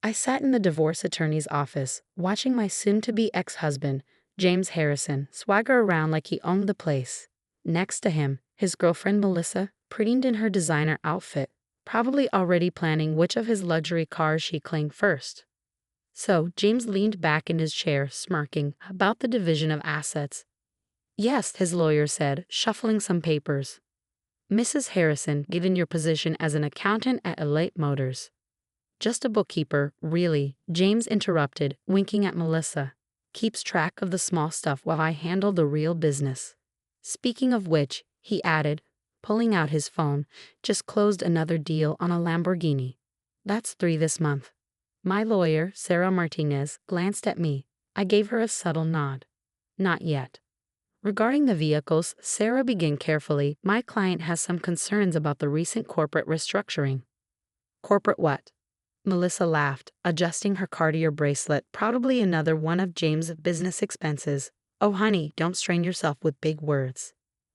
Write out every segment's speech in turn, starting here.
I sat in the divorce attorney's office, watching my soon-to-be ex-husband, James Harrison, swagger around like he owned the place. Next to him, his girlfriend Melissa, preened in her designer outfit, probably already planning which of his luxury cars she claimed first. So, James leaned back in his chair, smirking about the division of assets. Yes, his lawyer said, shuffling some papers. Mrs. Harrison, given your position as an accountant at Elite Motors. Just a bookkeeper, really, James interrupted, winking at Melissa. Keeps track of the small stuff while I handle the real business. Speaking of which, he added, pulling out his phone, just closed another deal on a Lamborghini. That's 3 this month. My lawyer, Sarah Martinez, glanced at me. I gave her a subtle nod. Not yet. Regarding the vehicles, Sarah began carefully. My client has some concerns about the recent corporate restructuring. Corporate what? Melissa laughed, adjusting her Cartier bracelet, probably another one of James' business expenses. Oh honey, don't strain yourself with big words.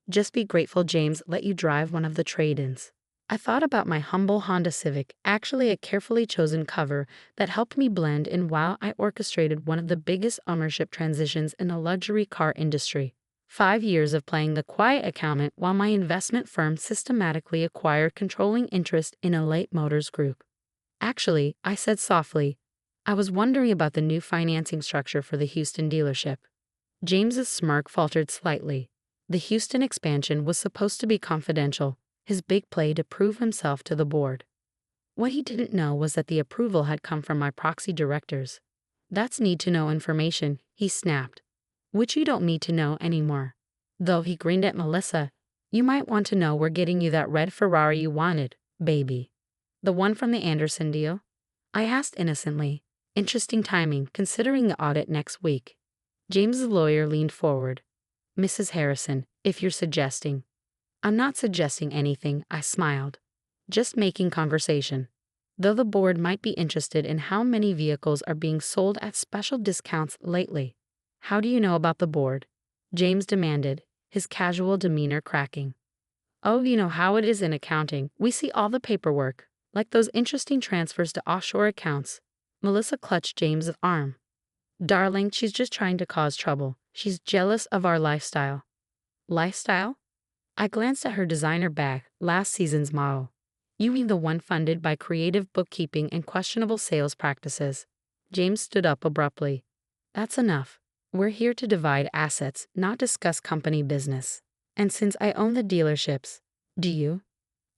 Just be grateful James let you drive one of the trade-ins. I thought about my humble Honda Civic, actually a carefully chosen cover that helped me blend in while I orchestrated one of the biggest ownership transitions in the luxury car industry. 5 years of playing the quiet accountant while my investment firm systematically acquired controlling interest in Elite Motors Group. Actually, I said softly, I was wondering about the new financing structure for the Houston dealership. James's smirk faltered slightly. The Houston expansion was supposed to be confidential, his big play to prove himself to the board. What he didn't know was that the approval had come from my proxy directors. That's need-to-know information, he snapped. Which you don't need to know anymore. Though he grinned at Melissa, you might want to know we're getting you that red Ferrari you wanted, baby. The one from the Anderson deal? I asked innocently. Interesting timing, considering the audit next week. James's lawyer leaned forward. Mrs. Harrison, if you're suggesting. I'm not suggesting anything, I smiled. Just making conversation. Though the board might be interested in how many vehicles are being sold at special discounts lately. How do you know about the board? James demanded, his casual demeanor cracking. Oh, you know how it is in accounting. We see all the paperwork, like those interesting transfers to offshore accounts. Melissa clutched James's arm. Darling, she's just trying to cause trouble. She's jealous of our lifestyle. Lifestyle? I glanced at her designer bag, last season's model. You mean the one funded by creative bookkeeping and questionable sales practices? James stood up abruptly. That's enough. We're here to divide assets, not discuss company business. And since I own the dealerships, do you?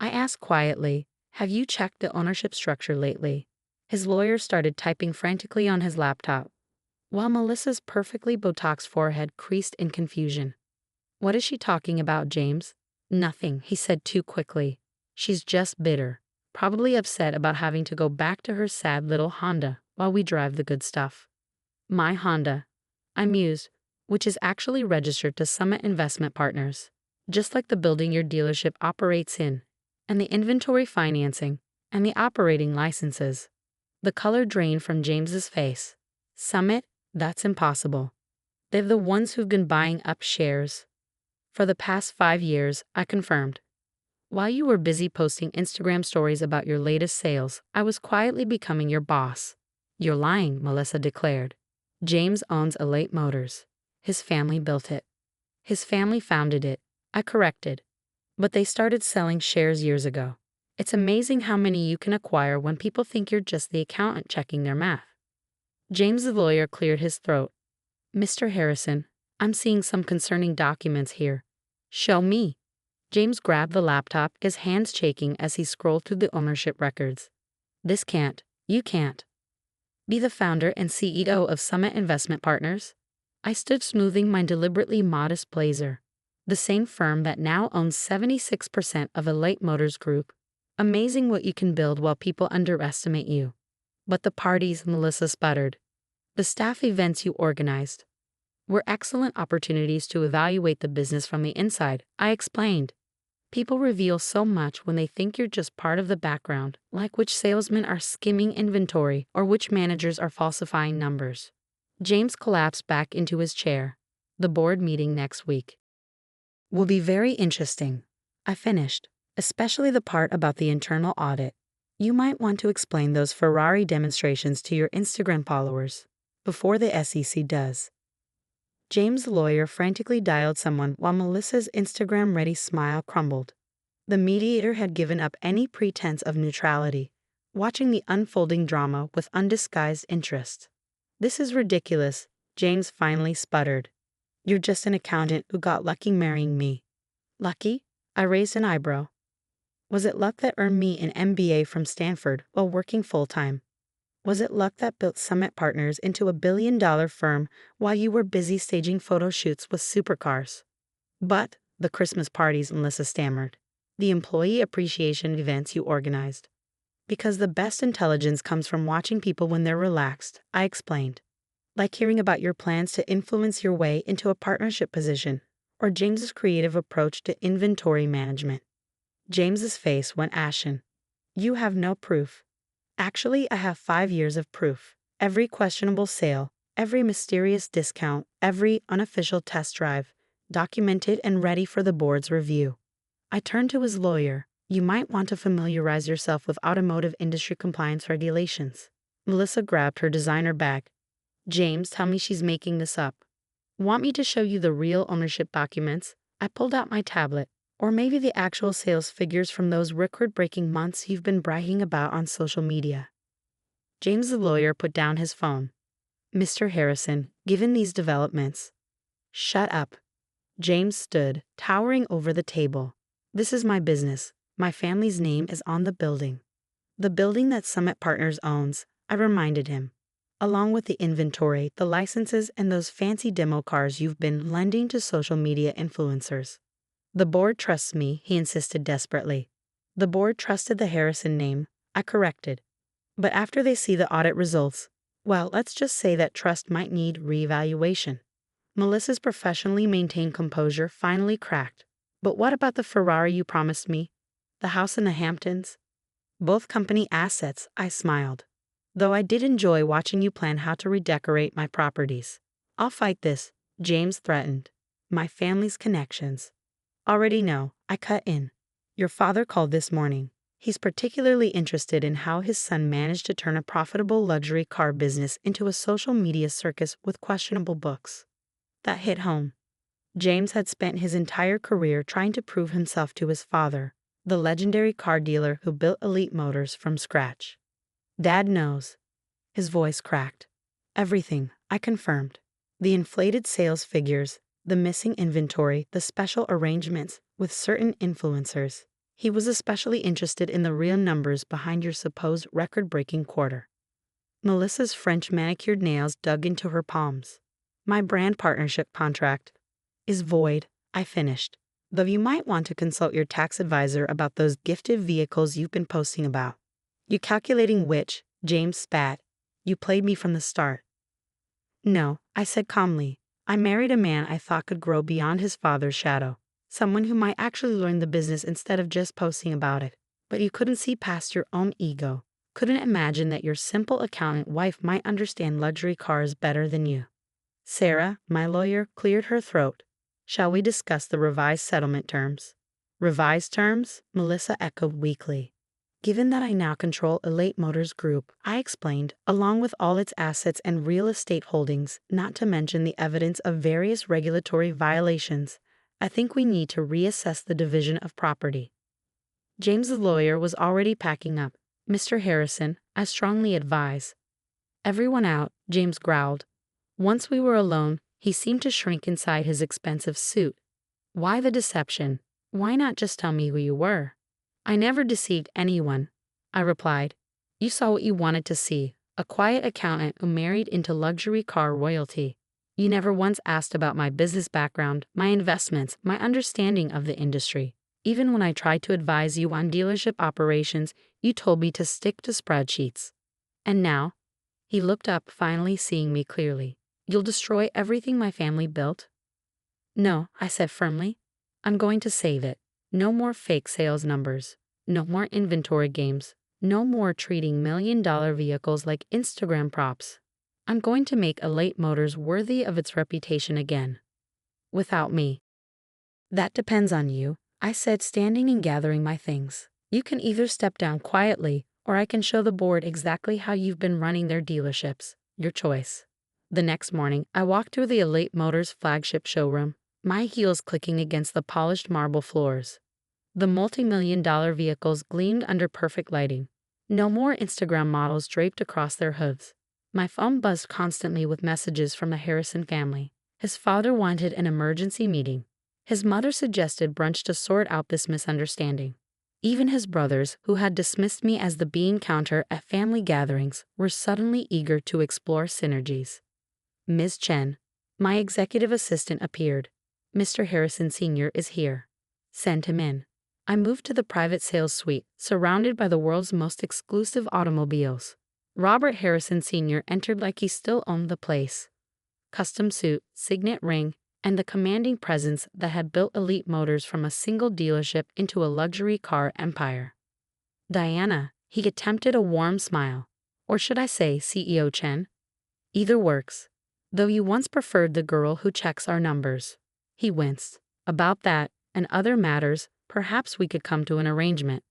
I asked quietly, have you checked the ownership structure lately? His lawyer started typing frantically on his laptop, while Melissa's perfectly Botox forehead creased in confusion. What is she talking about, James? Nothing, he said too quickly. She's just bitter, probably upset about having to go back to her sad little Honda while we drive the good stuff. My Honda, I mused, which is actually registered to Summit Investment Partners, just like the building your dealership operates in, and the inventory financing, and the operating licenses. The color drained from James's face. Summit? That's impossible. They're the ones who've been buying up shares. For the past 5 years, I confirmed. While you were busy posting Instagram stories about your latest sales, I was quietly becoming your boss. You're lying, Melissa declared. James owns Elite Motors. His family built it. His family founded it, I corrected. But they started selling shares years ago. It's amazing how many you can acquire when people think you're just the accountant checking their math. James's lawyer cleared his throat. Mr. Harrison, I'm seeing some concerning documents here. Show me. James grabbed the laptop, his hands shaking as he scrolled through the ownership records. This can't, you can't be the founder and CEO of Summit Investment Partners? I stood smoothing my deliberately modest blazer. The same firm that now owns 76% of Elite Motors Group. Amazing what you can build while people underestimate you. But the parties, Melissa sputtered. The staff events you organized were excellent opportunities to evaluate the business from the inside, I explained. People reveal so much when they think you're just part of the background, like which salesmen are skimming inventory or which managers are falsifying numbers. James collapsed back into his chair. The board meeting next week will be very interesting. I finished, especially the part about the internal audit. You might want to explain those Ferrari demonstrations to your Instagram followers before the SEC does. James' lawyer frantically dialed someone while Melissa's Instagram-ready smile crumbled. The mediator had given up any pretense of neutrality, watching the unfolding drama with undisguised interest. "This is ridiculous," James finally sputtered. "You're just an accountant who got lucky marrying me." "Lucky?" I raised an eyebrow. Was it luck that earned me an MBA from Stanford while working full-time? Was it luck that built Summit Partners into a billion-dollar firm while you were busy staging photo shoots with supercars? "But the Christmas parties," Melissa stammered. "The employee appreciation events you organized." "Because the best intelligence comes from watching people when they're relaxed," I explained. "Like hearing about your plans to influence your way into a partnership position, or James's creative approach to inventory management." James's face went ashen. "You have no proof." "Actually, I have 5 years of proof. Every questionable sale, every mysterious discount, every unofficial test drive, documented and ready for the board's review." I turned to his lawyer. "You might want to familiarize yourself with automotive industry compliance regulations." Melissa grabbed her designer bag. "James, tell me she's making this up. Want me to show you the real ownership documents?" I pulled out my tablet. "Or maybe the actual sales figures from those record-breaking months you've been bragging about on social media." James' lawyer put down his phone. "Mr. Harrison, given these developments—" "Shut up." James stood, towering over the table. "This is my business. My family's name is on the building." "The building that Summit Partners owns," I reminded him. "Along with the inventory, the licenses, and those fancy demo cars you've been lending to social media influencers." "The board trusts me," he insisted desperately. "The board trusted the Harrison name," I corrected. "But after they see the audit results, well, let's just say that trust might need reevaluation." Melissa's professionally maintained composure finally cracked. "But what about the Ferrari you promised me? The house in the Hamptons?" "Both company assets," I smiled. "Though I did enjoy watching you plan how to redecorate my properties." "I'll fight this," James threatened. "My family's connections." "Already know," I cut in. "Your father called this morning. He's particularly interested in how his son managed to turn a profitable luxury car business into a social media circus with questionable books." That hit home. James had spent his entire career trying to prove himself to his father, the legendary car dealer who built elite motors from scratch. "Dad knows." His voice cracked. "Everything," I confirmed. "The inflated sales figures, the missing inventory, the special arrangements with certain influencers. He was especially interested in the real numbers behind your supposed record-breaking quarter." Melissa's French manicured nails dug into her palms. "My brand partnership contract is void," I finished. "Though you might want to consult your tax advisor about those gifted vehicles you've been posting about." "You calculating which?" James spat. "You played me from the start." "No," I said calmly. "I married a man I thought could grow beyond his father's shadow. Someone who might actually learn the business instead of just posting about it. But you couldn't see past your own ego. Couldn't imagine that your simple accountant wife might understand luxury cars better than you." Sarah, my lawyer, cleared her throat. "Shall we discuss the revised settlement terms?" "Revised terms?" Melissa echoed weakly. "Given that I now control Elate Motors Group," I explained, "along with all its assets and real estate holdings, not to mention the evidence of various regulatory violations, I think we need to reassess the division of property." James's lawyer was already packing up. "Mr. Harrison, I strongly advise." "Everyone out," James growled. Once we were alone, he seemed to shrink inside his expensive suit. "Why the deception? Why not just tell me who you were?" "I never deceived anyone," I replied. "You saw what you wanted to see, a quiet accountant who married into luxury car royalty. You never once asked about my business background, my investments, my understanding of the industry. Even when I tried to advise you on dealership operations, you told me to stick to spreadsheets. And now," he looked up, finally seeing me clearly, "you'll destroy everything my family built?" "No," I said firmly. "I'm going to save it. No more fake sales numbers. No more inventory games. No more treating million-dollar vehicles like Instagram props. I'm going to make Elate Motors worthy of its reputation again. Without me." "That depends on you," I said, standing and gathering my things. "You can either step down quietly or I can show the board exactly how you've been running their dealerships. Your choice. The next morning, I walked through the Elite Motors flagship showroom, my heels clicking against the polished marble floors. The multi-million-dollar vehicles gleamed under perfect lighting. No more Instagram models draped across their hoods. My phone buzzed constantly with messages from the Harrison family. His father wanted an emergency meeting. His mother suggested brunch to sort out this misunderstanding. Even his brothers, who had dismissed me as the bean counter at family gatherings, were suddenly eager to explore synergies. Ms. Chen, my executive assistant, appeared. Mr. Harrison Sr. is here. Send him in. I moved to the private sales suite, surrounded by the world's most exclusive automobiles. Robert Harrison Sr. entered like he still owned the place. Custom suit, signet ring, and the commanding presence that had built Elite Motors from a single dealership into a luxury car empire. Diana, he attempted a warm smile. Or should I say CEO Chen? Either works. Though you once preferred the girl who checks our numbers. He winced. About that, and other matters, perhaps we could come to an arrangement.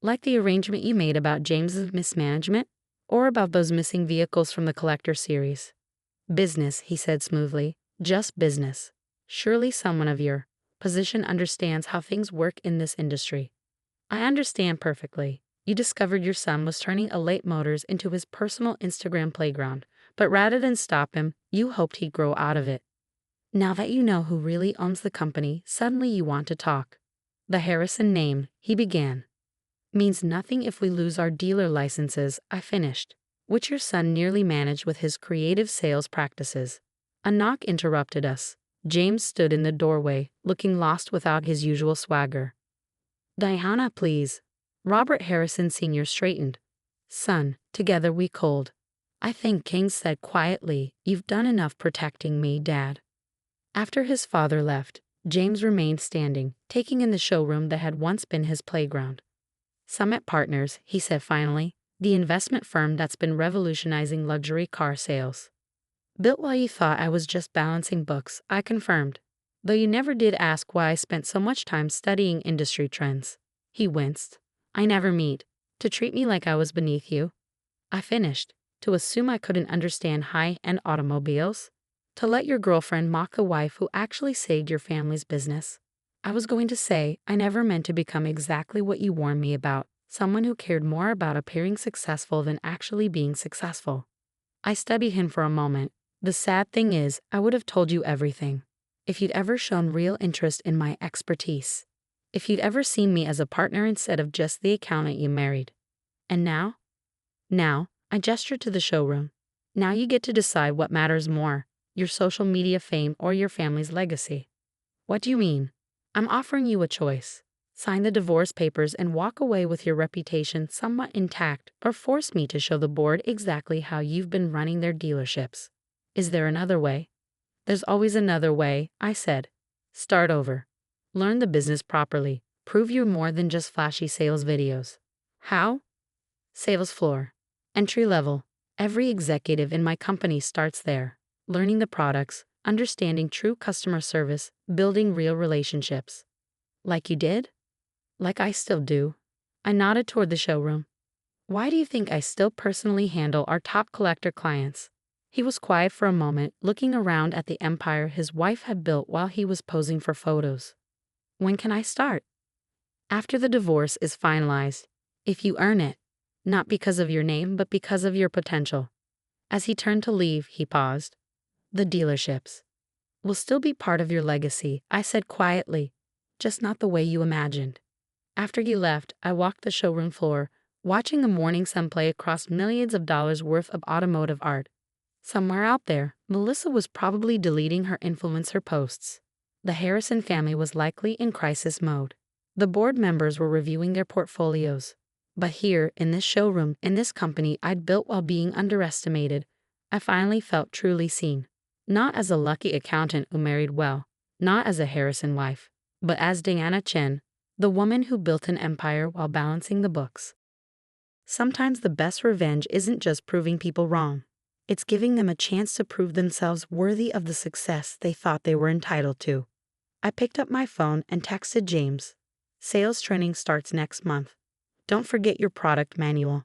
Like the arrangement you made about James's mismanagement? Or about those missing vehicles from the Collector series? Business, he said smoothly. Just business. Surely someone of your position understands how things work in this industry. I understand perfectly. You discovered your son was turning Elite Motors into his personal Instagram playground, but rather than stop him, you hoped he'd grow out of it. Now that you know who really owns the company, suddenly you want to talk. The Harrison name, he began, means nothing if we lose our dealer licenses, I finished, which your son nearly managed with his creative sales practices. A knock interrupted us. James stood in the doorway, looking lost without his usual swagger. Diana, please. Robert Harrison Sr. straightened. Son, together we cold. I think King said quietly, you've done enough protecting me, Dad. After his father left, James remained standing, taking in the showroom that had once been his playground. Summit Partners, he said finally, the investment firm that's been revolutionizing luxury car sales. Built while you thought I was just balancing books, I confirmed. Though you never did ask why I spent so much time studying industry trends. He winced. I never meet. To treat me like I was beneath you. I finished. To assume I couldn't understand high-end automobiles. To let your girlfriend mock a wife who actually saved your family's business. I was going to say, I never meant to become exactly what you warned me about, someone who cared more about appearing successful than actually being successful. I studied him for a moment. The sad thing is, I would have told you everything. If you'd ever shown real interest in my expertise. If you'd ever seen me as a partner instead of just the accountant you married. And now? Now, I gestured to the showroom. Now you get to decide what matters more, your social media fame or your family's legacy. What do you mean? I'm offering you a choice. Sign the divorce papers and walk away with your reputation somewhat intact, or force me to show the board exactly how you've been running their dealerships. Is there another way? There's always another way, I said. Start over. Learn the business properly. Prove you're more than just flashy sales videos. How? Sales floor. Entry level. Every executive in my company starts there. Learning the products, understanding true customer service, building real relationships. Like you did? Like I still do. I nodded toward the showroom. Why do you think I still personally handle our top collector clients? He was quiet for a moment, looking around at the empire his wife had built while he was posing for photos. When can I start? After the divorce is finalized. If you earn it. Not because of your name, but because of your potential. As he turned to leave, he paused. The dealerships will still be part of your legacy, I said quietly, just not the way you imagined. After he left, I walked the showroom floor, watching the morning sun play across millions of dollars worth of automotive art. Somewhere out there, Melissa was probably deleting her influencer posts. The Harrison family was likely in crisis mode. The board members were reviewing their portfolios. But here, in this showroom, in this company I'd built while being underestimated, I finally felt truly seen. Not as a lucky accountant who married well, not as a Harrison wife, but as Diana Chen, the woman who built an empire while balancing the books. Sometimes the best revenge isn't just proving people wrong. It's giving them a chance to prove themselves worthy of the success they thought they were entitled to. I picked up my phone and texted James. Sales training starts next month. Don't forget your product manual.